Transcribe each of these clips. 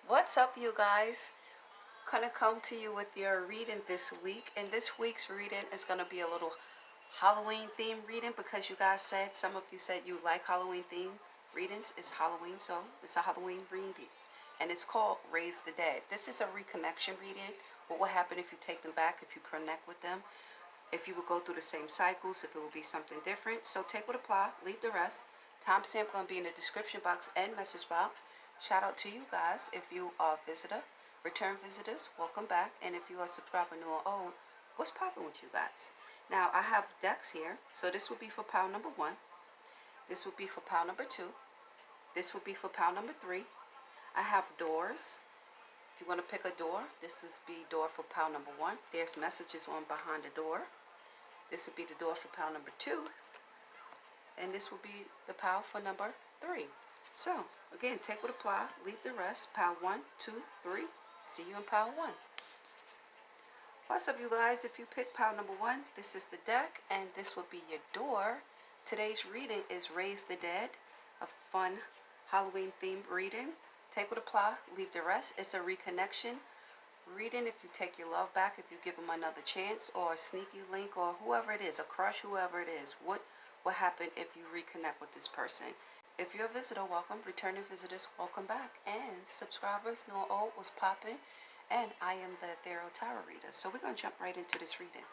What's up, you guys? Gonna come to you with your reading this week, and this week's reading is gonna be a little Halloween themed reading because you guys said, some of you said you like Halloween themed readings. It's Halloween, so it's a Halloween reading, and it's called Raise the Dead. This is a reconnection reading. What will happen if you take them back, if you connect with them, if you would go through the same cycles, if it will be something different. So take what apply, leave the rest. Timestamp gonna be in the description box and message box. Shout out to you guys if you are a visitor. Return visitors, welcome back. And if you are subscriber new or old, what's popping with you guys? Now I have decks here. So this will be for pile number 1. This will be for pile number 2. This will be for pile number 3. I have doors. If you want to pick a door, this is be door for pile number 1. There's messages on behind the door. This will be the door for pile number 2. And this will be the pile for number 3. So, again, take what apply, leave the rest. Pile 1, 2, 3. See you in pile 1. What's up, you guys? If you pick pile number 1, this is the deck, and this will be your door. Today's reading is Raise the Dead, a fun Halloween themed reading. Take what apply, leave the rest. It's a reconnection reading. If you take your love back, if you give them another chance, or a sneaky link, or whoever it is, a crush, whoever it is, what will happen if you reconnect with this person? If you're a visitor, welcome. Returning visitors, welcome back. And subscribers, no old, was popping. And I am the Ethereal tarot reader. So we're going to jump right into this reading.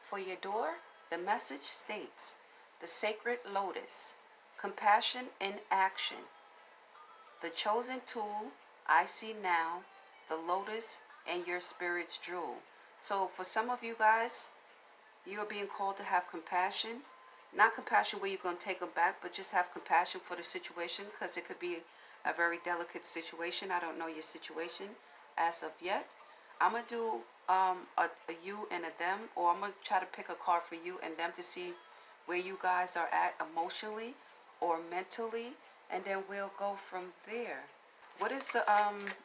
For your door, the message states, the sacred lotus, compassion in action. The chosen tool I see now, the lotus and your spirit's jewel. So for some of you guys, you are being called to have compassion. Not compassion where you're going to take them back, but just have compassion for the situation, because it could be a very delicate situation. I don't know your situation as of yet. I'm going to do a you and a them, or I'm going to try to pick a card for you and them to see where you guys are at emotionally or mentally, and then we'll go from there. What is the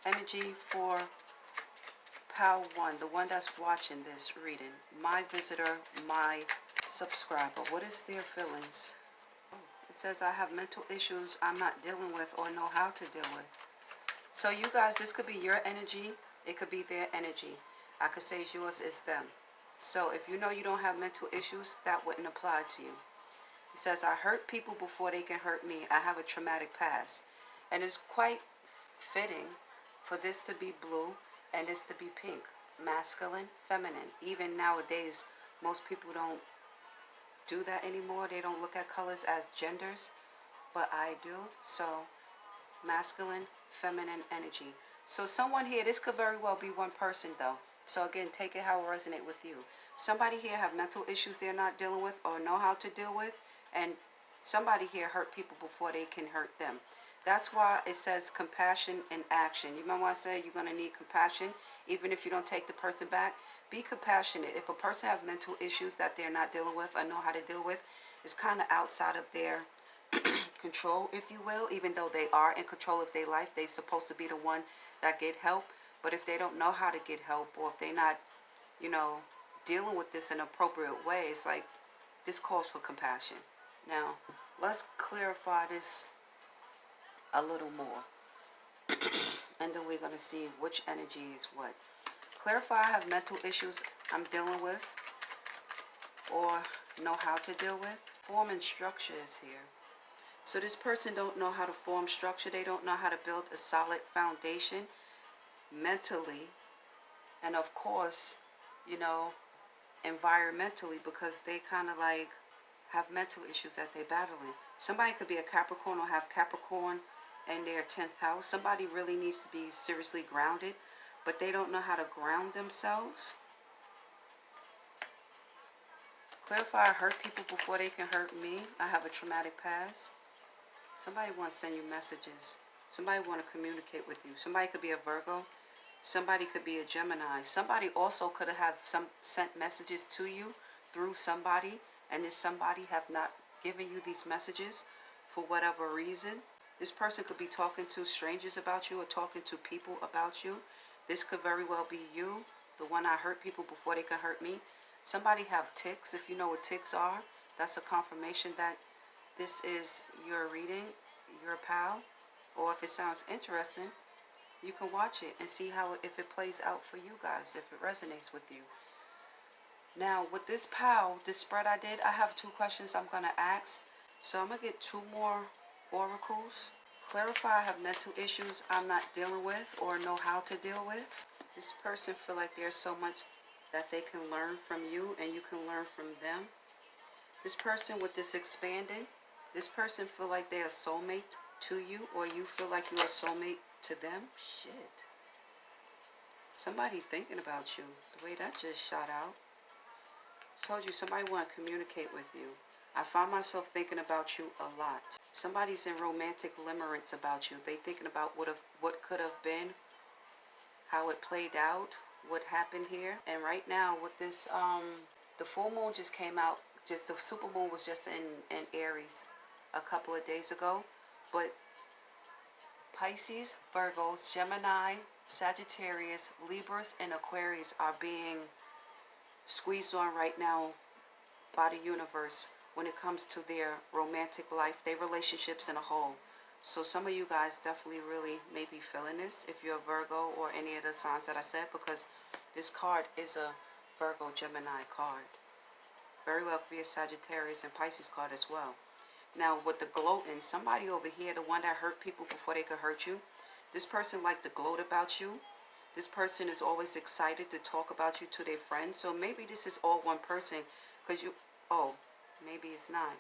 energy for pile 1, the one that's watching this reading? My visitor, my subscriber. What is their feelings? It says, I have mental issues I'm not dealing with or know how to deal with. So you guys, this could be your energy. It could be their energy. I could say yours is them. So if you know you don't have mental issues, that wouldn't apply to you. It says, I hurt people before they can hurt me. I have a traumatic past. And it's quite fitting for this to be blue and this to be pink. Masculine, feminine. Even nowadays, most people don't do that anymore. They don't look at colors as genders, but I do. So masculine, feminine energy. So someone here, this could very well be one person though. So again, take it how it resonates with you. Somebody here have mental issues they're not dealing with or know how to deal with, and somebody here hurt people before they can hurt them. That's why it says compassion in action. You remember I said you're going to need compassion even if you don't take the person back? Be compassionate. If a person have mental issues that they're not dealing with or know how to deal with, it's kind of outside of their control, if you will. Even though they are in control of their life, they're supposed to be the one that get help. But if they don't know how to get help, or if they're not, dealing with this in an appropriate way, it's like this calls for compassion. Now, let's clarify this a little more. And then we're going to see which energy is what. Clarify, I have mental issues I'm dealing with or know how to deal with. Form and structure is here. So this person don't know how to form structure. They don't know how to build a solid foundation mentally. And of course, environmentally, because they kind of like have mental issues that they're battling. Somebody could be a Capricorn or have Capricorn in their 10th house. Somebody really needs to be seriously grounded, but they don't know how to ground themselves. Clarify, I hurt people before they can hurt me. I have a traumatic past. Somebody wants to send you messages. Somebody want to communicate with you. Somebody could be a Virgo. Somebody could be a Gemini. Somebody also could have sent messages to you through somebody, and this somebody have not given you these messages for whatever reason. This person could be talking to strangers about you or talking to people about you. This could very well be you, the one I hurt people before they can hurt me. Somebody have ticks. If you know what ticks are, that's a confirmation that this is your reading, your pal. Or if it sounds interesting, You can watch it and see how if it plays out for you guys, if it resonates with you. Now, with this pile, this spread I did, I have 2 questions I'm going to ask. So I'm going to get 2 more oracles. Clarify I have mental issues I'm not dealing with or know how to deal with. This person feel like there's so much that they can learn from you and you can learn from them. This person with this expanding, this person feel like they're a soulmate to you, or you feel like you're a soulmate to them. Shit. Somebody thinking about you. The way that just shot out. I told you somebody want to communicate with you. I find myself thinking about you a lot. Somebody's in romantic limerence about you. They thinking about what could have been, how it played out, what happened here. And right now with this, the full moon just came out. Just the super moon was just in Aries a couple of days ago. But Pisces, Virgos, Gemini, Sagittarius, Libras, and Aquarius are being squeezed on right now by the universe when it comes to their romantic life, their relationships in a whole. So some of you guys definitely really may be feeling this if you're a Virgo or any of the signs that I said, because this card is a Virgo Gemini card. Very well could be a Sagittarius and Pisces card as well. Now with the gloating, somebody over here, the one that hurt people before they could hurt you, this person like to gloat about you. This person is always excited to talk about you to their friends. So maybe this is all one person, because you, oh, maybe it's not.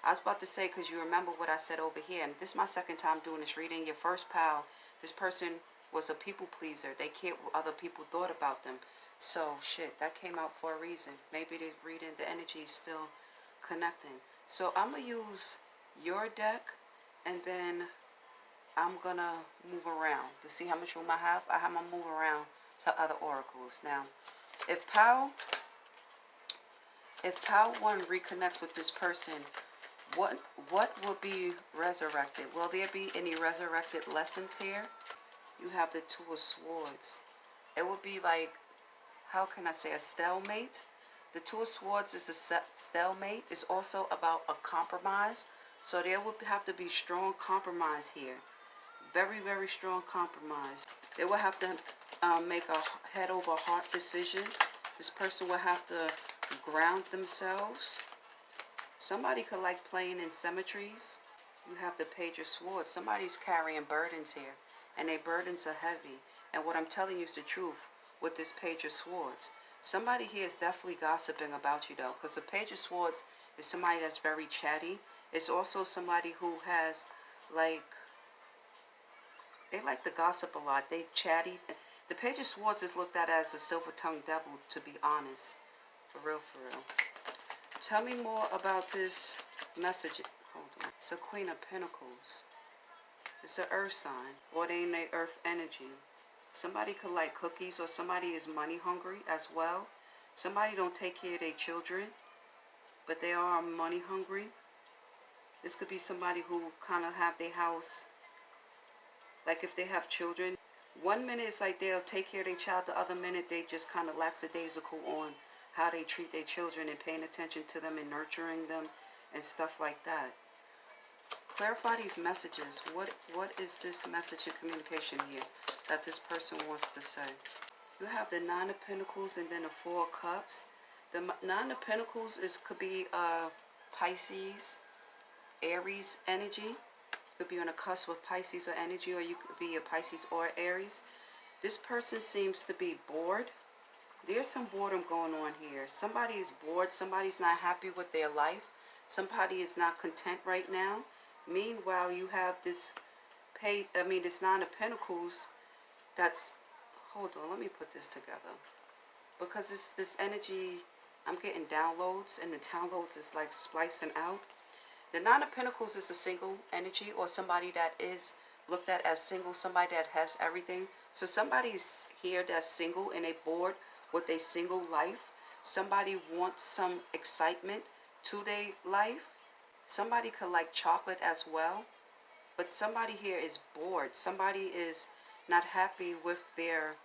I was about to say, because you remember what I said over here, and this is my second time doing this reading. Your first pal, this person was a people pleaser. They cared what other people thought about them. So shit, that came out for a reason. Maybe the reading, the energy is still connecting. So I'm going to use your deck, and then I'm going to move around to see how much room I have. I'm going to move around to other oracles. Now, if Pal 1 reconnects with this person, what will be resurrected? Will there be any resurrected lessons here? You have the 2 of Swords. It will be like, how can I say, a stalemate? The 2 of Swords is a stalemate. It's also about a compromise. So there will have to be strong compromise here. Very, very strong compromise. They will have to make a head over heart decision. This person will have to ground themselves. Somebody could like playing in cemeteries. You have the Page of Swords. Somebody's carrying burdens here, and their burdens are heavy. And what I'm telling you is the truth with this Page of Swords. Somebody here is definitely gossiping about you though, because the Page of Swords is somebody that's very chatty. It's also somebody who has like, they like to gossip a lot. They chatty. The Page of Swords is looked at as a silver-tongued devil, to be honest. For real, for real. Tell me more about this message. Hold on. It's a Queen of Pentacles. It's an earth sign, or they in their earth energy. Somebody could like cookies, or somebody is money hungry as well. Somebody don't take care of their children, but they are money hungry. This could be somebody who kind of have their house, like if they have children. One minute it's like they'll take care of their child, the other minute they just kind of lackadaisical on how they treat their children and paying attention to them and nurturing them and stuff like that. Clarify these messages. What is this message and communication here that this person wants to say? You have the 9 of Pentacles and then the 4 of Cups. The 9 of Pentacles could be Pisces, Aries energy. Could be on a cusp of Pisces or energy, or you could be a Pisces or Aries. This person seems to be bored. There's some boredom going on here. Somebody is bored. Somebody's not happy with their life. Somebody is not content right now. Meanwhile, you have this this 9 of Pentacles that's, hold on, let me put this together. Because this energy, I'm getting downloads, and the downloads is like splicing out. The 9 of Pentacles is a single energy, or somebody that is looked at as single, somebody that has everything. So somebody's here that's single and they bored with a single life. Somebody wants some excitement to their life. Somebody could like chocolate as well. But somebody here is bored. Somebody is not happy with their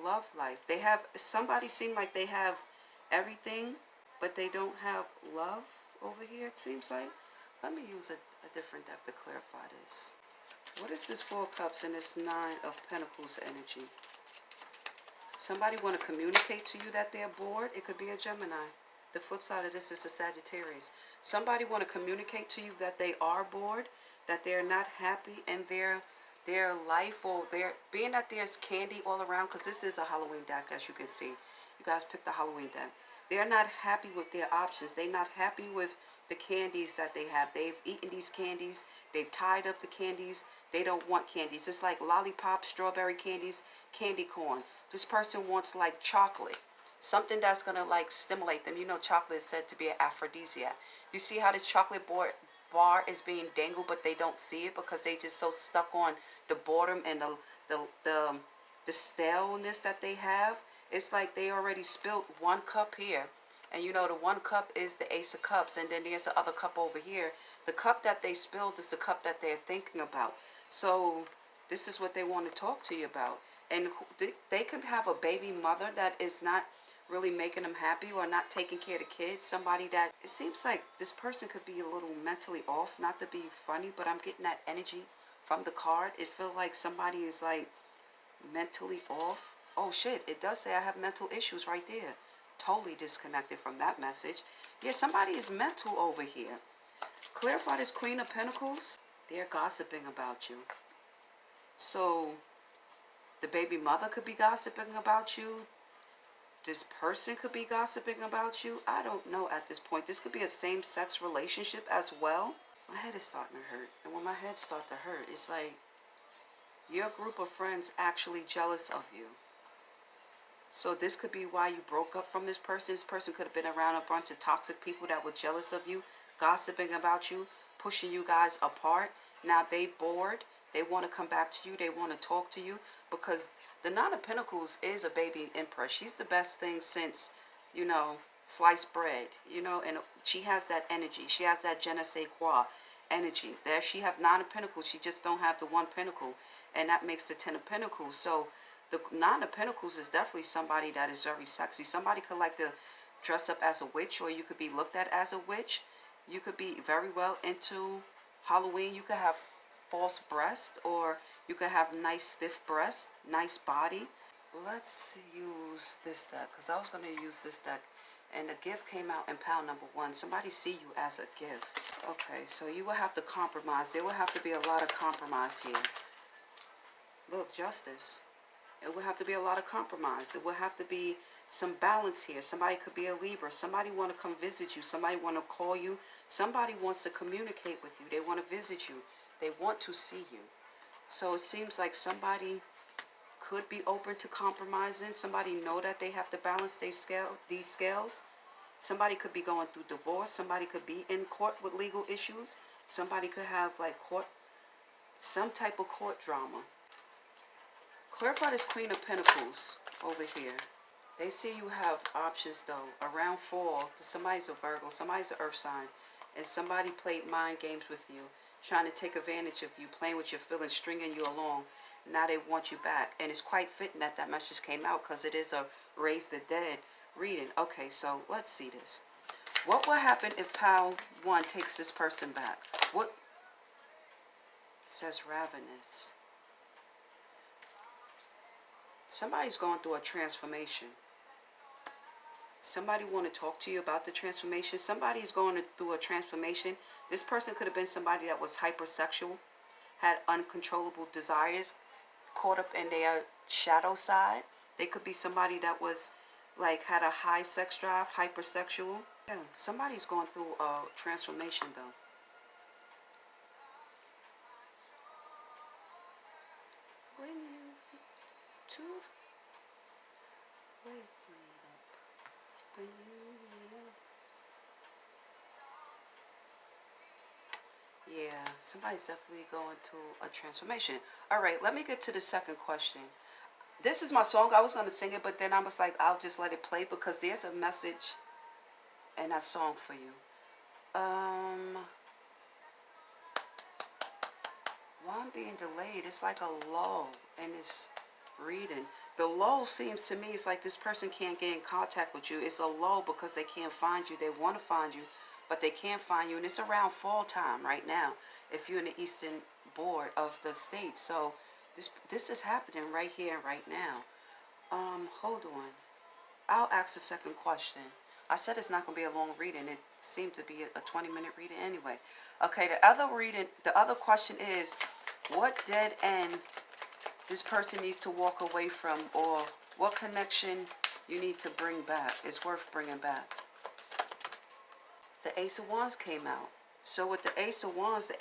love life. They have, somebody seem like they have everything, but they don't have love over here, it seems like. Let me use a different deck to clarify this. What is this Four of Cups and this Nine of Pentacles energy? Somebody want to communicate to you that they're bored. It could be a Gemini. The flip side of this is a Sagittarius. Somebody want to communicate to you that they are bored, that they're not happy in their life, or they're being that there's candy all around, because this is a Halloween deck, as you can see. You guys picked the Halloween deck. They're not happy with their options. They're not happy with the candies that they have. They've eaten these candies. They've tied up the candies. They don't want candies. It's like lollipop, strawberry candies, candy corn. This person wants like chocolate. Something that's going to like stimulate them. You know, chocolate is said to be an aphrodisiac. You see how this chocolate bar is being dangled, but they don't see it because they just so stuck on the boredom and the staleness that they have. It's like they already spilled one cup here. And you know, the one cup is the Ace of Cups. And then there's the other cup over here. The cup that they spilled is the cup that they're thinking about. So this is what they want to talk to you about. And they could have a baby mother that is not really making them happy, or not taking care of the kids. Somebody that, it seems like this person could be a little mentally off. Not to be funny, but I'm getting that energy from the card. It feels like somebody is like mentally off. Oh shit, it does say I have mental issues right there. Totally disconnected from that message. Yeah, somebody is mental over here. Clarify this Queen of Pentacles. They're gossiping about you. So the baby mother could be gossiping about you. This person could be gossiping about you. I don't know at this point. This could be a same-sex relationship as well. My head is starting to hurt. And when my head starts to hurt, it's like your group of friends actually jealous of you. So this could be why you broke up from this person. This person could have been around a bunch of toxic people that were jealous of you, gossiping about you, pushing you guys apart. Now they bored. They want to come back to you. They want to talk to you, because the Nine of Pentacles is a baby empress. She's the best thing since, you know, sliced bread, you know, and she has that energy. She has that je ne sais quoi energy. There she have Nine of Pentacles. She just don't have the one pentacle, and that makes the Ten of Pentacles. So the Nine of Pentacles is definitely somebody that is very sexy. Somebody could like to dress up as a witch, or you could be looked at as a witch. You could be very well into Halloween. You could have false breast, or you could have nice stiff breasts, nice body. Let's use this deck, because I was going to use this deck, and the gift came out in pile number 1. Somebody see you as a gift. Okay, so you will have to compromise. There will have to be a lot of compromise here. Look, justice. It will have to be a lot of compromise. It will have to be some balance here. Somebody could be a Libra. Somebody want to come visit you. Somebody want to call you. Somebody wants to communicate with you. They want to visit you. They want to see you. So it seems like somebody could be open to compromising. Somebody know that they have to balance these scales. Somebody could be going through divorce. Somebody could be in court with legal issues. Somebody could have like some type of court drama. Clarify this Queen of Pentacles over here. They see you have options though. Around fall, somebody's a Virgo, somebody's an earth sign, and somebody played mind games with you, trying to take advantage of you, playing with your feelings, stringing you along. Now they want you back. And it's quite fitting that that message came out, because it is a Raise the Dead reading. Okay, so let's see this. What will happen if pile 1 takes this person back? What? It says ravenous. Somebody's going through a transformation. Somebody want to talk to you about the transformation. Somebody's going through a transformation. This person could have been somebody that was hypersexual, had uncontrollable desires, caught up in their shadow side. They could be somebody that was like had a high sex drive, hypersexual. Yeah, somebody's going through a transformation though. When you to wake me up, when you yeah, somebody's definitely going through a transformation. All right, let me get to the second question. This is my song. I was going to sing it, but then I was like, I'll just let it play, because there's a message in that song for you. Why I'm being delayed? It's like a lull in this reading. The lull seems to me, it's like this person can't get in contact with you. It's a lull because they can't find you. They want to find you, but they can't find you. And it's around fall time right now. If you're in the eastern board of the state. So this is happening right here and right now. Hold on. I'll ask the second question. I said it's not going to be a long reading. It seemed to be a 20-minute reading anyway. Okay, the other question is, what dead end this person needs to walk away from, or what connection you need to bring back is worth bringing back. The Ace of Wands came out. So with the Ace of Wands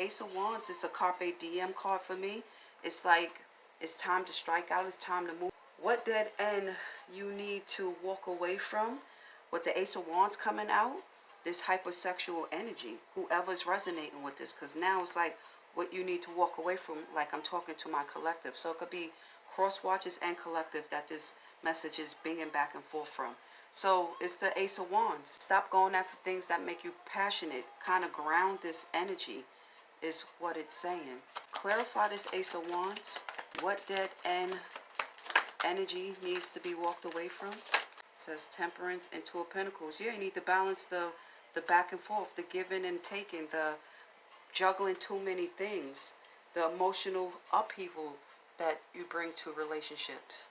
is a Carpe Diem card for me. It's like, it's time to strike out, it's time to move. What dead end you need to walk away from. With the Ace of Wands coming out, this hypersexual energy, whoever's resonating with this, because now it's like what you need to walk away from, like I'm talking to my collective. So it could be cross watchers and collective that this message is binging back and forth from. So it's the Ace of Wands. Stop going after things that make you passionate. Kind of ground this energy is what it's saying. Clarify this Ace of Wands. What dead end energy needs to be walked away from? It says Temperance and Two of Pentacles. Yeah, you need to balance the back and forth, the giving and taking, the juggling too many things, the emotional upheaval that you bring to relationships.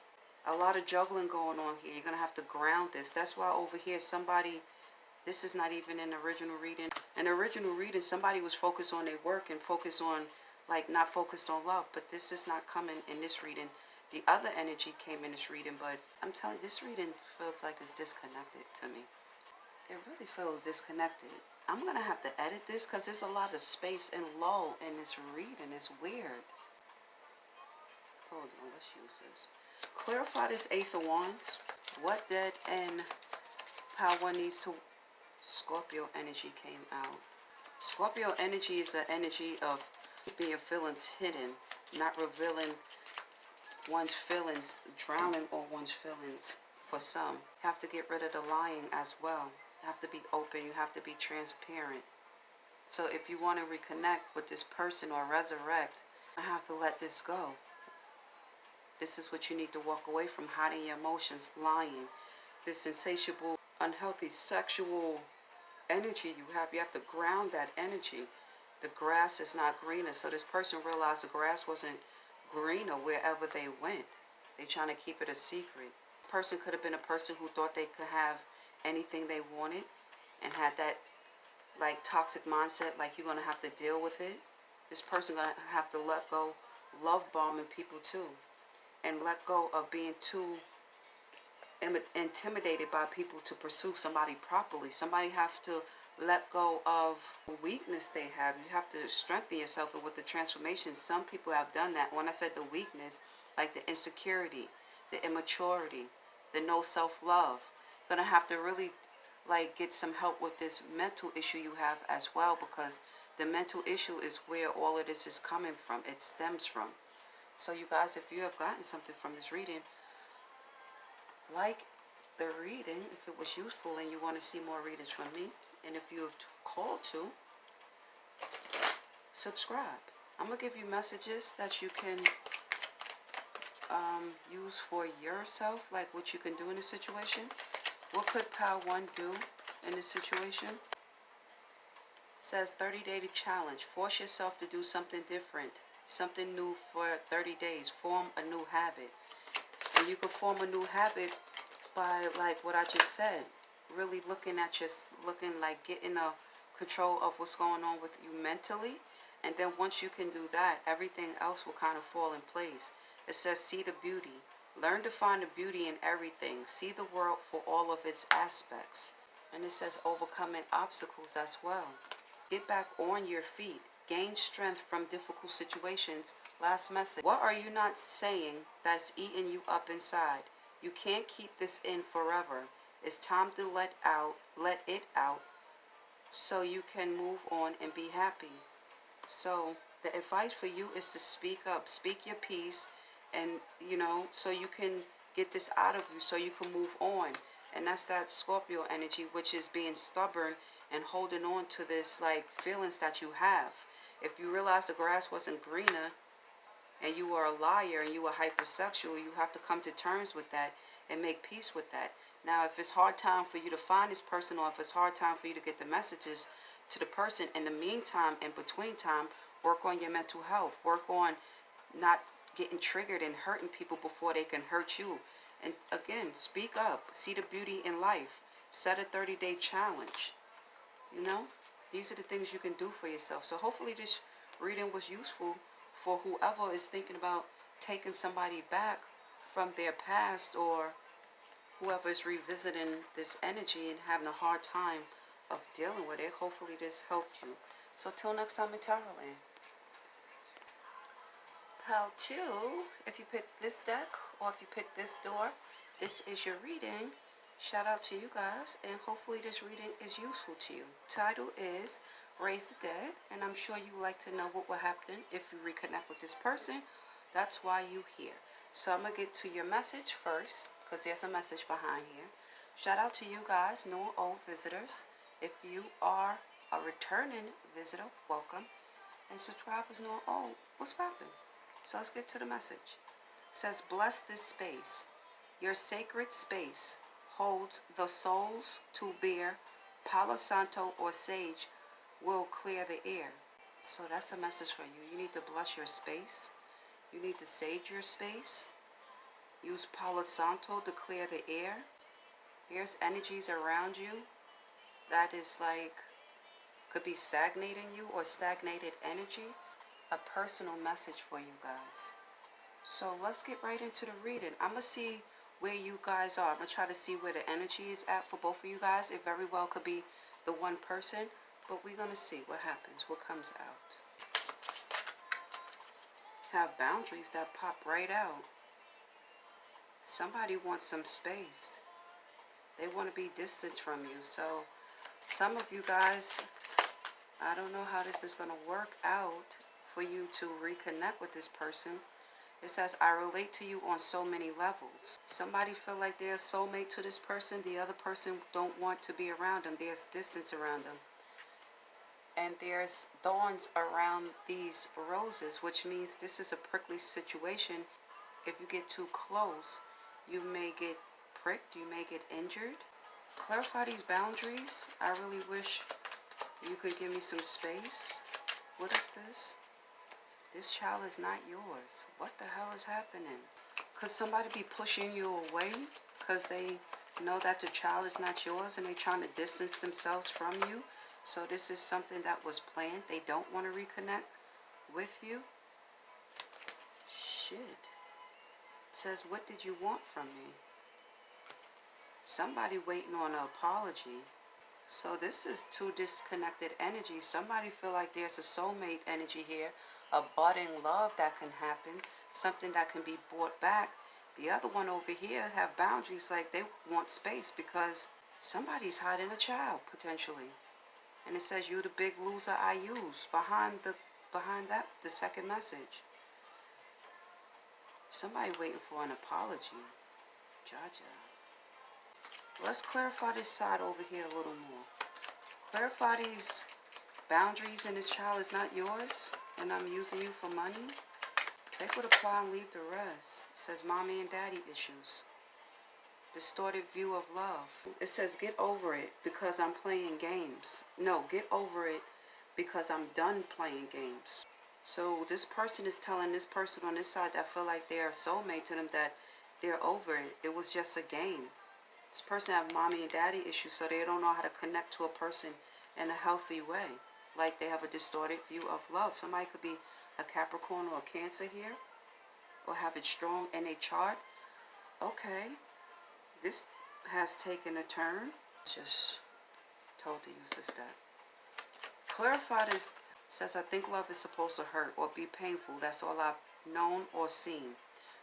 A lot of juggling going on here. You're going to have to ground this. That's why over here this is not even an original reading. An original reading, somebody was focused on their work and focused on, like, not focused on love. But this is not coming in this reading. The other energy came in this reading, but I'm telling you, this reading feels like it's disconnected to me. It really feels disconnected. I'm going to have to edit this because there's a lot of space and lull in this reading. It's weird. Hold on, let's use this. Clarify this Ace of Wands. What dead end power needs to... Scorpio energy came out. Scorpio energy is an energy of keeping your feelings hidden, not revealing one's feelings, drowning on one's feelings. For some, you have to get rid of the lying as well. You have to be open. You have to be transparent. So if you want to reconnect with this person or resurrect, I have to let this go. This is what you need to walk away from: hiding your emotions, lying, this insatiable, unhealthy sexual energy you have. You have to ground that energy. The grass is not greener. So this person realized the grass wasn't greener wherever they went. They're trying to keep it a secret. This person could have been a person who thought they could have anything they wanted and had that, like, toxic mindset, like you're going to have to deal with it. This person going to have to let go, love bombing people too, and let go of being too intimidated by people to pursue somebody properly. Somebody have to let go of weakness they have. You have to strengthen yourself. And with the transformation, some people have done that. When I said the weakness, like the insecurity, the immaturity, the no self-love, you're going to have to really, like, get some help with this mental issue you have as well, because the mental issue is where all of this is coming from. It stems from. So you guys, if you have gotten something from this reading, like the reading if it was useful and you want to see more readings from me, and if you have called to, subscribe. I'm going to give you messages that you can use for yourself, like what you can do in a situation. What could Pile 1 do in this situation? It says 30-day challenge. Force yourself to do something different, something new for 30 days. Form a new habit. And you can form a new habit by, like what I just said, really looking at like getting a control of what's going on with you mentally. And then once you can do that, everything else will kind of fall in place. It says see the beauty. Learn to find the beauty in everything. See the world for all of its aspects. And it says overcoming obstacles as well. Get back on your feet. Gain strength from difficult situations. Last message. What are you not saying that's eating you up inside? You can't keep this in forever. It's time to let it out so you can move on and be happy. So the advice for you is to speak up, speak your piece, and so you can get this out of you, so you can move on. And that's that Scorpio energy, which is being stubborn and holding on to this, like, feelings that you have. If you realize the grass wasn't greener and you are a liar and you are hypersexual, you have to come to terms with that and make peace with that. Now, if it's hard time for you to find this person, or if it's hard time for you to get the messages to the person, in the meantime, in between time, Work on your mental health. Work on not getting triggered and hurting people before they can hurt you. And again, speak up. See the beauty in life. Set a 30-day challenge. You know, these are the things you can do for yourself. So hopefully this reading was useful for whoever is thinking about taking somebody back from their past, or whoever is revisiting this energy and having a hard time of dealing with it. Hopefully this helped you. So till next time in Tarotland. How to, if you pick this deck or if you pick this door, this is your reading. Shout out to you guys, and hopefully this reading is useful to you. Title is Raise the Dead, and I'm sure you would like to know what will happen if you reconnect with this person. That's why you here. So I'm going to get to your message first, because there's a message behind here. Shout out to you guys, new or old visitors. If you are a returning visitor, welcome. And subscribers, new or old, what's poppin'? So let's get to the message. It says, bless this space. Your sacred space holds the souls to bear. Palo Santo or sage will clear the air. So that's a message for you. You need to bless your space. You need to sage your space. Use Palo Santo to clear the air. There's energies around you that is like, could be stagnating you or stagnated energy. A personal message for you guys. So let's get right into the reading. I'm going to see where you guys are. I'm going to try to see where the energy is at for both of you guys. It very well could be the one person, but we're going to see what happens, what comes out. Have boundaries that pop right out. Somebody wants some space. They want to be distant from you. So some of you guys, I don't know how this is going to work out for you to reconnect with this person. It says, I relate to you on so many levels. Somebody feel like they're a soulmate to this person. The other person don't want to be around them. There's distance around them. And there's thorns around these roses, which means this is a prickly situation. If you get too close, you may get pricked. You may get injured. Clarify these boundaries. I really wish you could give me some space. What is this? This child is not yours. What the hell is happening? Could somebody be pushing you away because they know that the child is not yours and they're trying to distance themselves from you? So this is something that was planned. They don't want to reconnect with you. Shit. It says, what did you want from me? Somebody waiting on an apology. So this is two disconnected energies. Somebody feel like there's a soulmate energy here. A budding love that can happen, something that can be brought back. The other one over here have boundaries, like they want space because somebody's hiding a child potentially. And it says, you the big loser I use. Behind that, the second message. Somebody waiting for an apology. Jaja. Let's clarify this side over here a little more. Clarify these boundaries, and this child is not yours. And I'm using you for money. Take what apply and leave the rest. It says mommy and daddy issues. Distorted view of love. It says get over it because I'm playing games. No, get over it because I'm done playing games. So this person is telling this person on this side that feel like they're a soulmate to them that they're over it. It was just a game. This person have mommy and daddy issues, so they don't know how to connect to a person in a healthy way. Like they have a distorted view of love. Somebody could be a Capricorn or a Cancer here, or have it strong in a chart. Okay, this has taken a turn. Just told to use this deck. Clarify this. Says I think love is supposed to hurt or be painful. That's all I've known or seen.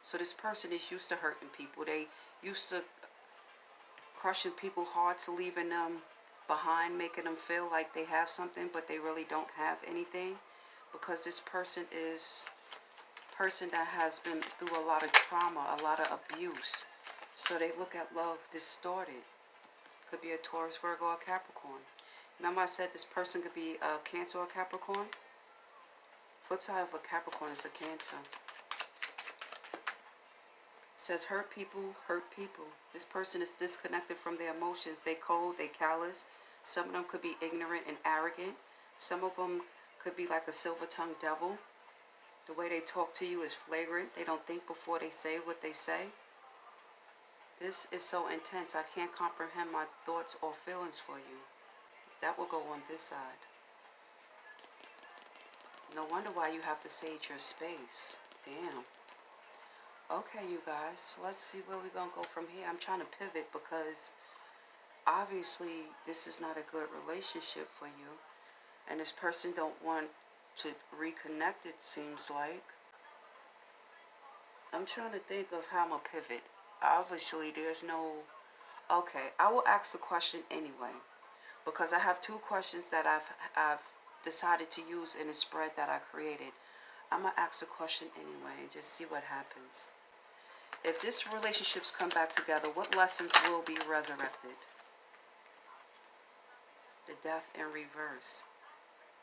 So this person is used to hurting people. They used to crushing people's hearts, leaving them behind, making them feel like they have something, but they really don't have anything, because this person is a person that has been through a lot of trauma, a lot of abuse. So they look at love distorted. Could be a Taurus, Virgo, or Capricorn. Remember I said this person could be a Cancer or Capricorn? Flip side of a Capricorn is a Cancer. It says hurt people, hurt people. This person is disconnected from their emotions. They cold, they callous. Some of them could be ignorant and arrogant. Some of them Could be like a silver-tongued devil. The way they talk to you is flagrant. They don't think before they say what they say. This is so intense. I can't comprehend my thoughts or feelings for you. That will go on this side. No wonder why you have to sage your space. Damn. Okay, you guys. Let's see where we're going to go from here. I'm trying to pivot because obviously this is not a good relationship for you. And this person don't want to reconnect, it seems like. I'm trying to think of how I'm going to pivot. Obviously, there's no... Okay, I will ask the question anyway. Because I have two questions that I've decided to use in a spread that I created. I'm going to ask the question anyway and just see what happens. If this relationships come back together, what lessons will be resurrected? The death in reverse.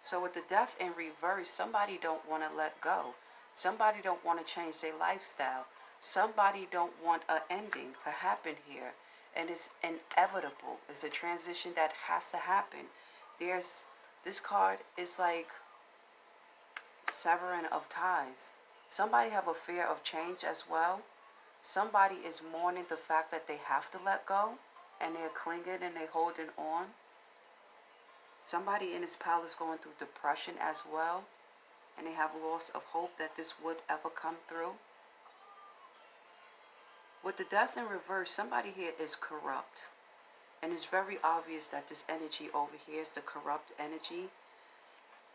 So with the death in reverse, somebody don't want to let go. Somebody don't want to change their lifestyle. Somebody don't want an ending to happen here. And it's inevitable. It's a transition that has to happen. This card is like severing of ties. Somebody have a fear of change as well. Somebody is mourning the fact that they have to let go. And they're clinging and they're holding on. Somebody in this pile is going through depression as well. And they have loss of hope that this would ever come through. With the death in reverse, somebody here is corrupt. And it's very obvious that this energy over here is the corrupt energy.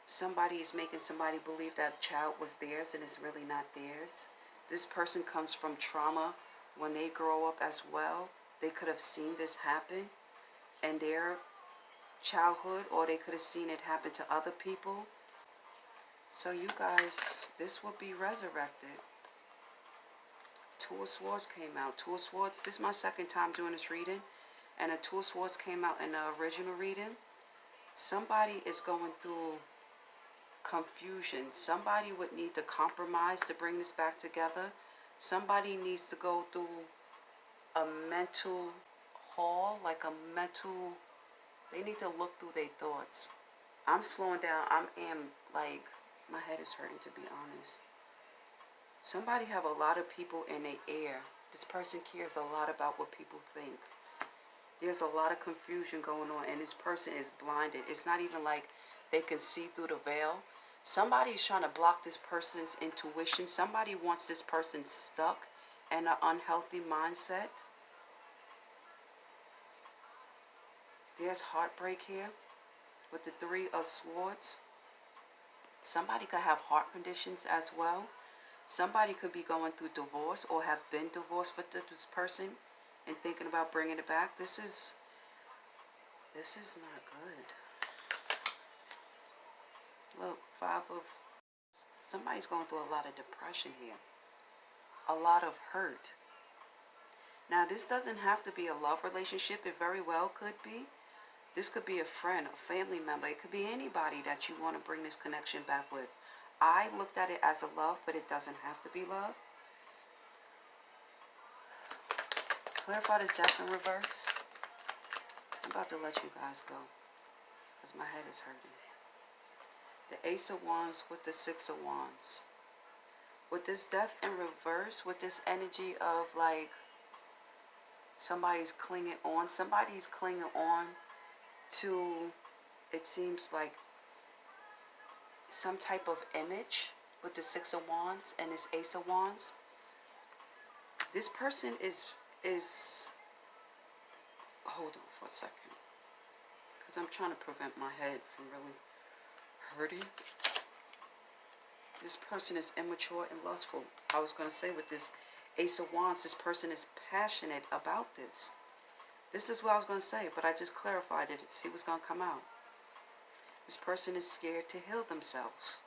Somebody is making somebody believe that a child was theirs and it's really not theirs. This person comes from trauma when they grow up as well. They could have seen this happen in their childhood, or they could have seen it happen to other people. So you guys, this will be resurrected. Two of Swords came out. Two of Swords, this is my second time doing this reading. And a Two of Swords came out in the original reading. Somebody is going through confusion. Somebody would need to compromise to bring this back together. Somebody needs to go through a mental haul, like a mental... They need to look through their thoughts. I'm slowing down. I am like... My head is hurting, to be honest. Somebody have a lot of people in their ear. This person cares a lot about what people think. There's a lot of confusion going on, and this person is blinded. It's not even like they can see through the veil. Somebody is trying to block this person's intuition. Somebody wants this person stuck in an unhealthy mindset. There's heartbreak here with the Three of Swords. Somebody could have heart conditions as well. Somebody could be going through divorce or have been divorced with this person and thinking about bringing it back. This is not good. Look, somebody's going through a lot of depression here. A lot of hurt. Now, this doesn't have to be a love relationship. It very well could be. This could be a friend, a family member. It could be anybody that you want to bring this connection back with. I looked at it as a love, but it doesn't have to be love. Clarify this death in reverse. I'm about to let you guys go because my head is hurting. The Ace of Wands with the Six of Wands. With this death in reverse, with this energy of like somebody's clinging on. Somebody's clinging on to, it seems like, some type of image with the Six of Wands and this Ace of Wands. This person is hold on for a second, because I'm trying to prevent my head from really hurting. This person is immature and lustful. I was going to say with this Ace of Wands, this person is passionate about this. This is what I was going to say, but I just clarified it to see what's going to come out. This person is scared to heal themselves.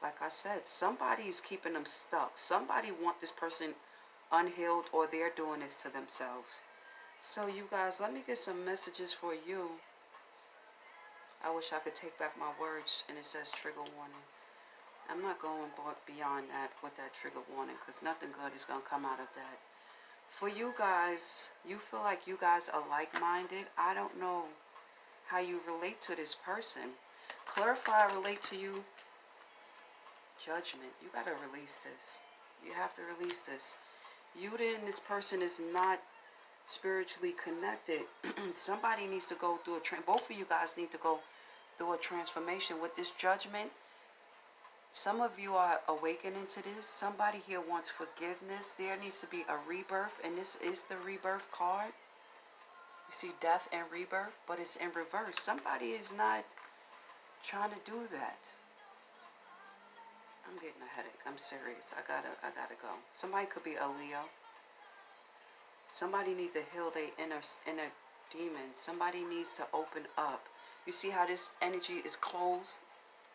Like I said, somebody is keeping them stuck. Somebody wants this person unhealed, or they're doing this to themselves. So you guys, let me get some messages for you. I wish I could take back my words, and it says trigger warning. I'm not going beyond that with that trigger warning, because nothing good is going to come out of that. For you guys, you feel like you guys are like-minded. I don't know how you relate to this person, Clarify, relate to you. Judgment. You got to release this. You have to release this. You and this person is not spiritually connected. Somebody needs to go through both of you guys need to go through a transformation with this judgment. Some of you are awakening to this. Somebody here wants forgiveness. There needs to be a rebirth, and this is the rebirth card. You see death and rebirth, but it's in reverse. Somebody is not trying to do that. I'm getting a headache. I'm serious. I gotta go. Somebody could be a Leo. Somebody needs to heal their inner demons. Somebody needs to open up. You see how this energy is closed,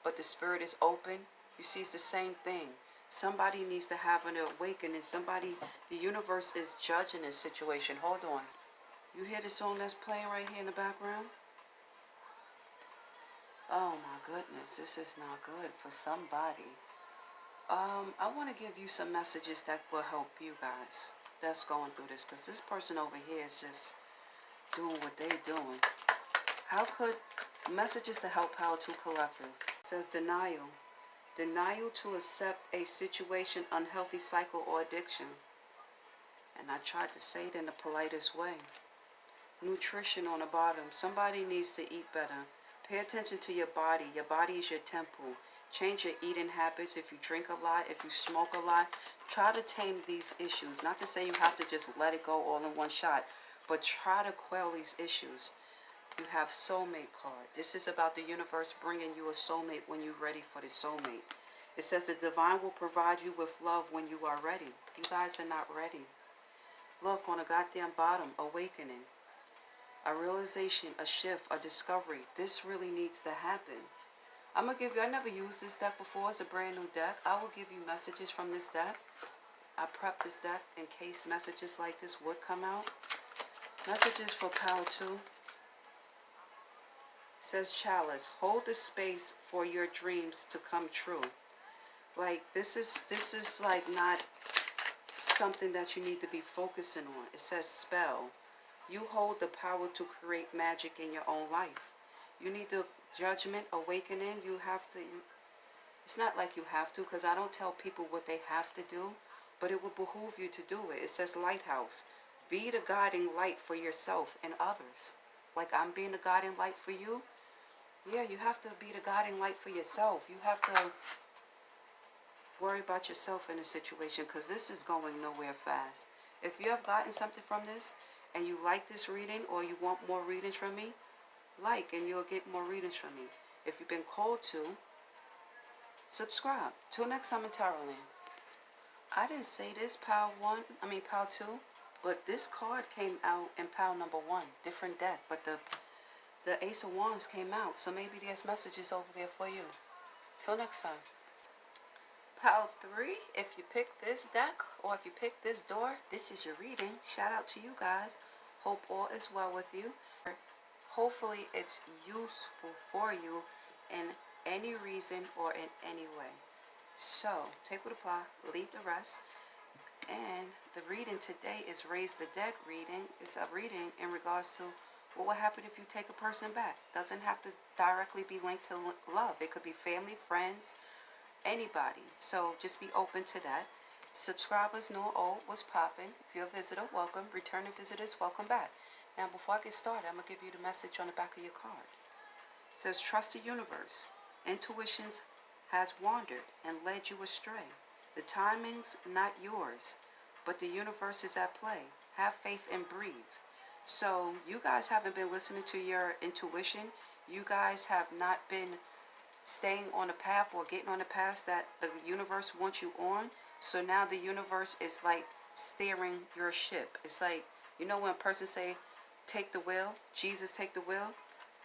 but the spirit is open? You see, it's the same thing. Somebody needs to have an awakening. The universe is judging this situation. Hold on. You hear the song that's playing right here in the background? Oh my goodness, this is not good for somebody. I want to give you some messages that will help you guys that's going through this, because this person over here is just doing what they're doing. How could messages to help Power 2 Collective? It says denial. Denial to accept a situation, unhealthy cycle, or addiction. And I tried to say it in the politest way. Nutrition on the bottom. Somebody needs to eat better. Pay attention to your body. Your body is your temple. Change your eating habits. If you drink a lot, if you smoke a lot, try to tame these issues. Not to say you have to just let it go all in one shot, but try to quell these issues. You have soulmate card. This is about the universe bringing you a soulmate when you're ready for the soulmate. It says the divine will provide you with love when you are ready. You guys are not ready. Look on the goddamn bottom, awakening. A realization, a shift, a discovery. This really needs to happen. I'm going to give you, I never used this deck before. It's a brand new deck. I will give you messages from this deck. I prepped this deck in case messages like this would come out. Messages for Power 2. It says chalice. Hold the space for your dreams to come true. Like this is like not something that you need to be focusing on. It says spell. You hold the power to create magic in your own life. You need the judgment, awakening. You have to, it's not like you have to, because I don't tell people what they have to do, but it will behoove you to do it. It says lighthouse. Be the guiding light for yourself and others. Like I'm being the guiding light for you. Yeah, you have to be the guiding light for yourself. You have to worry about yourself in a situation, because this is going nowhere fast. If you have gotten something from this and you like this reading, or you want more readings from me, and you'll get more readings from me. If you've been called to, subscribe. Till next time in Tarotland. I didn't say this Power 2, but this card came out in Power number 1, different deck, but the Ace of Wands came out, so maybe there's messages over there for you. Till next time. Power 3, if you pick this deck, or if you pick this door, this is your reading. Shout out to you guys. Hope all is well with you. Hopefully it's useful for you in any reason or in any way. So, take what apply, leave the rest. And the reading today is Raise the Dead reading. It's a reading in regards to what will happen if you take a person back. Doesn't have to directly be linked to love. It could be family, friends, anybody. So just be open to that. Subscribers know all what's popping. If you're a visitor, welcome. Returning visitors, welcome back. Now, before I get started, I'm going to give you the message on the back of your card. It says, trust the universe. Intuitions has wandered and led you astray. The timing's not yours, but the universe is at play. Have faith and breathe. So, you guys haven't been listening to your intuition. You guys have not been staying on the path or getting on the path that the universe wants you on. So now the universe is like steering your ship. It's like, you know when a person say, take the wheel, Jesus take the wheel.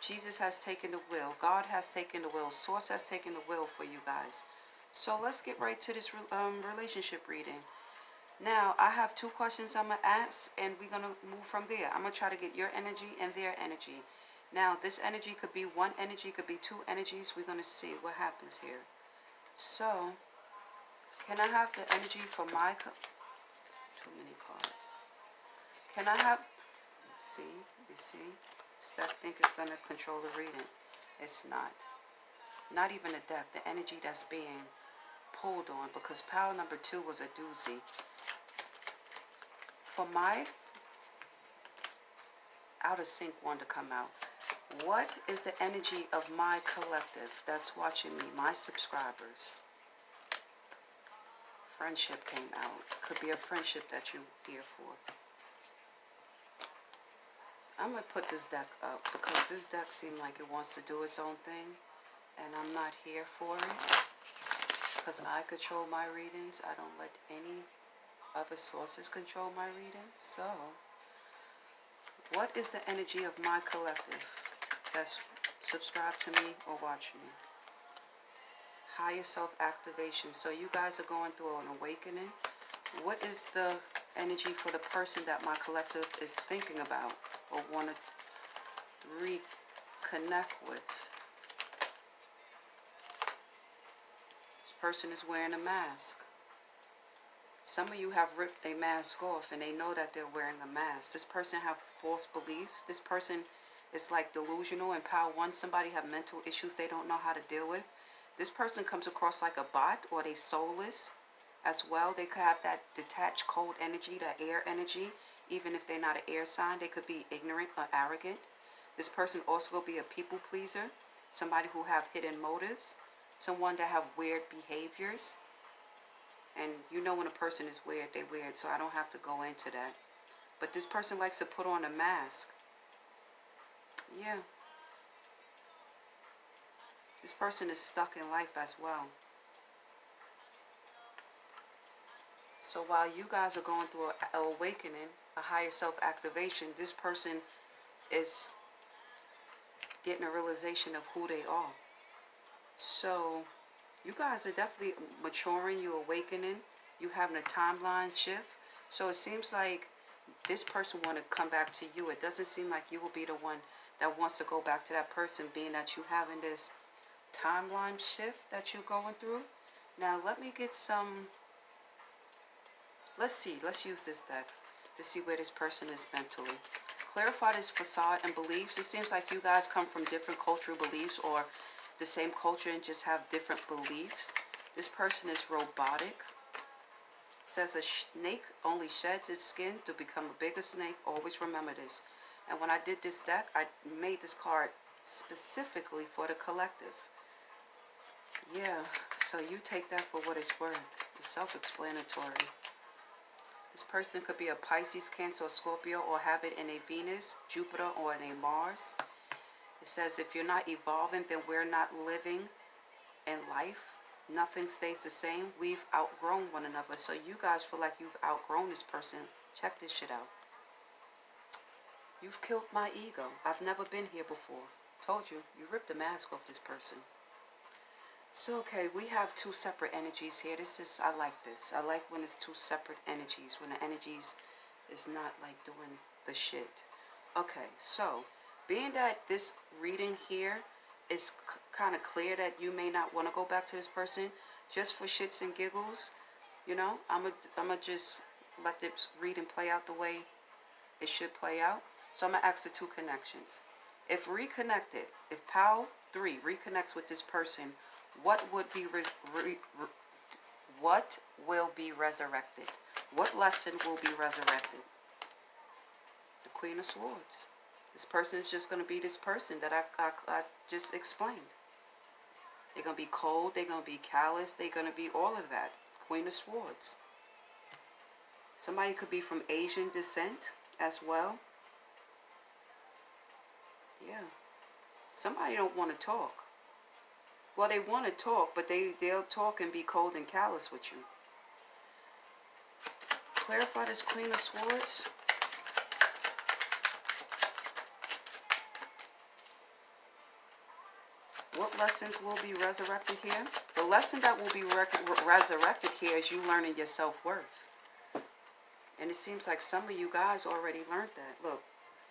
Jesus has taken the wheel. God has taken the wheel. Source has taken the wheel for you guys. So let's get right to this relationship reading. Now, I have 2 questions I'm going to ask, and we're going to move from there. I'm going to try to get your energy and their energy. Now, this energy could be 1 energy, could be 2 energies. We're going to see what happens here. So, can I have the energy for my... Too many cards. Can I have... See, you see? Steph think it's going to control the reading. It's not. Not even a deck, the energy that's being pulled on, because pile number 2 was a doozy. For my out of sync one to come out, what is the energy of my collective that's watching me, my subscribers? Friendship came out. Could be a friendship that you're here for. I'm going to put this deck up because this deck seems like it wants to do its own thing, and I'm not here for it because I control my readings. I don't let any other sources control my readings. So, what is the energy of my collective that's subscribed to me or watching me? Higher self activation. So you guys are going through an awakening. What is the energy for the person that my collective is thinking about or want to reconnect with? This person is wearing a mask. Some of you have ripped a mask off and they know that they're wearing a mask. This person have false beliefs. This person is like delusional. In pile 1, somebody have mental issues they don't know how to deal with. This person comes across like a bot, or they soulless as well. They could have that detached cold energy, that air energy. Even if they're not an air sign, they could be ignorant or arrogant. This person also will be a people pleaser. Somebody who have hidden motives. Someone that have weird behaviors. And you know when a person is weird, they're weird, so I don't have to go into that. But this person likes to put on a mask. Yeah. This person is stuck in life as well. So while you guys are going through an awakening, a higher self-activation, this person is getting a realization of who they are. So you guys are definitely maturing, you're awakening, you having a timeline shift. So it seems like this person want to come back to you. It doesn't seem like you will be the one that wants to go back to that person, being that you having this timeline shift that you're going through. Now let me get some, let's use this deck to see where this person is mentally. Clarify this facade and beliefs. It seems like you guys come from different cultural beliefs or the same culture and just have different beliefs. This person is robotic. It says a snake only sheds its skin to become a bigger snake. Always remember this. And when I did this deck, I made this card specifically for the collective. Yeah, so you take that for what it's worth. It's self-explanatory. This person could be a Pisces, Cancer, or Scorpio, or have it in a Venus, Jupiter, or in a Mars. It says if you're not evolving, then we're not living in life. Nothing stays the same. We've outgrown one another. So you guys feel like you've outgrown this person. Check this shit out. You've killed my ego. I've never been here before. Told you, you ripped the mask off this person. So, okay, we have two separate energies here. This is, I like this. I like when it's two separate energies. When the energies is not like doing the shit. Okay, so, being that this reading here is kind of clear that you may not want to go back to this person, just for shits and giggles, you know, I'm gonna just let this reading play out the way it should play out. So I'm going to ask the two connections. If reconnected, if pile 3 reconnects with this person, what would be what will be resurrected? What lesson will be resurrected? The Queen of Swords. This person is just going to be this person that I just explained. They're going to be cold. They're going to be callous. They're going to be all of that. Queen of Swords. Somebody could be from Asian descent as well. Yeah. Somebody don't want to talk. Well, they want to talk, but they'll talk and be cold and callous with you. Clarify this Queen of Swords. What lessons will be resurrected here? The lesson that will be resurrected here is you learning your self-worth. And it seems like some of you guys already learned that. Look,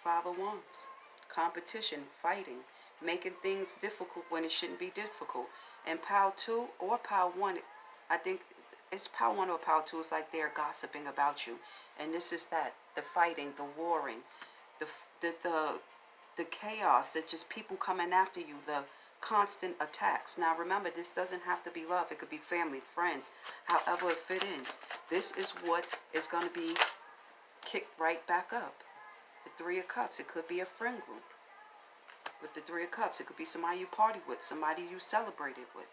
5 of Wands. Competition, fighting, making things difficult when it shouldn't be difficult. And pile 2 or pile 1, I think it's pile 1 or pile 2, it's like they're gossiping about you. And this is that, the fighting, the warring, the chaos, it's just people coming after you, the constant attacks. Now remember, this doesn't have to be love. It could be family, friends, however it fit in. This is what is going to be kicked right back up. The Three of Cups. It could be a friend group. With the Three of Cups, it could be somebody you party with, somebody you celebrated with,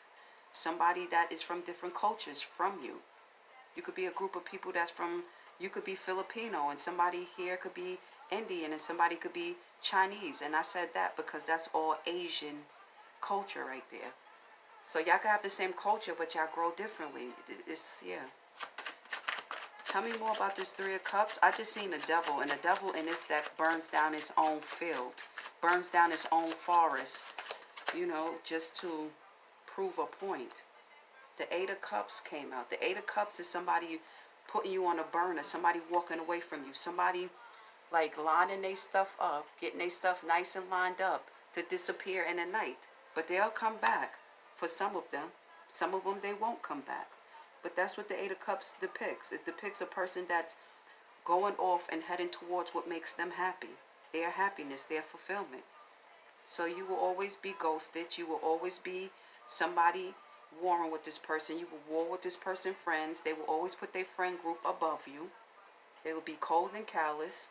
somebody that is from different cultures from you. You could be a group of people that's from, you could be Filipino, and somebody here could be Indian, and somebody could be Chinese. And I said that because that's all Asian culture right there. So y'all can have the same culture, but y'all grow differently. It's, yeah. Tell me more about this Three of Cups. I just seen the devil, and the devil in this deck burns down his own field, burns down his own forest, you know, just to prove a point. The Eight of Cups came out. The Eight of Cups is somebody putting you on a burner, somebody walking away from you, somebody like lining their stuff up, getting their stuff nice and lined up to disappear in the night. But they'll come back for some of them. Some of them, they won't come back. But that's what the Eight of Cups depicts. It depicts a person that's going off and heading towards what makes them happy. Their happiness, their fulfillment. So you will always be ghosted. You will always be somebody warring with this person. You will war with this person, friends. They will always put their friend group above you. They will be cold and callous.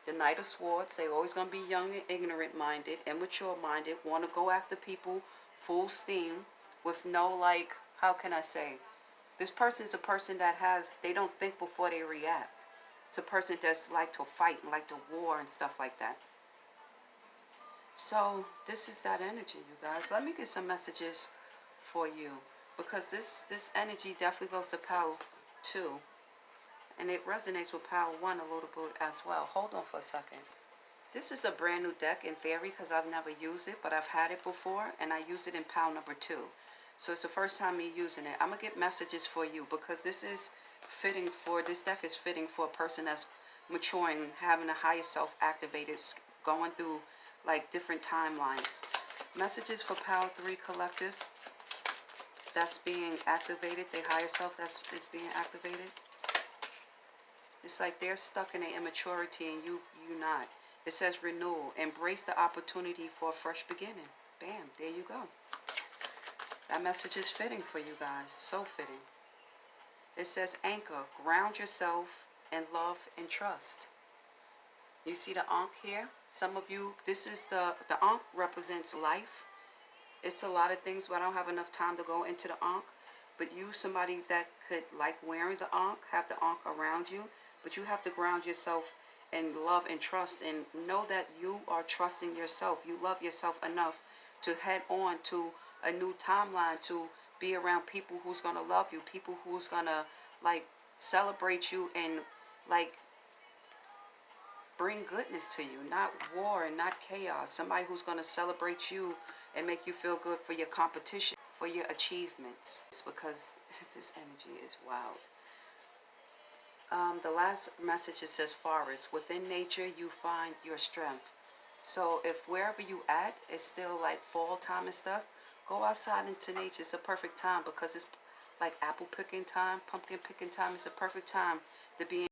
The Knight of Swords, they're always going to be young and ignorant-minded, immature-minded, want to go after people full steam with no, like, how can I say? This person's a person that has, they don't think before they react. It's a person that's like to fight and like to war and stuff like that. So, this is that energy, you guys. Let me get some messages for you. Because this energy definitely goes to Pile 2. And it resonates with Pile 1 a little bit as well. Hold on for a second. This is a brand new deck in theory because I've never used it. But I've had it before. And I use it in Pile number 2. So it's the first time me using it. I'm going to get messages for you. Because this is fitting for, this deck is fitting for a person that's maturing, having a higher self activated, going through like different timelines. Messages for Pile 3 Collective. That's being activated. Their higher self is being activated. It's like they're stuck in their immaturity and you not. It says renewal. Embrace the opportunity for a fresh beginning. Bam. There you go. That message is fitting for you guys. So fitting. It says anchor. Ground yourself in love and trust. You see the Ankh here? Some of you, this is the Ankh represents life. It's a lot of things, but I don't have enough time to go into the Ankh. But you, somebody that could like wearing the Ankh, have the Ankh around you. But you have to ground yourself in love and trust and know that you are trusting yourself. You love yourself enough to head on to a new timeline, to be around people who's going to love you, people who's going to like celebrate you and like bring goodness to you, not war and not chaos. Somebody who's going to celebrate you and make you feel good for your competition, for your achievements. It's because this energy is wild. The last message, it says forest. Within nature, you find your strength. So if wherever you at, it's still like fall time and stuff, go outside into nature. It's a perfect time because it's like apple picking time, pumpkin picking time. It's a perfect time to be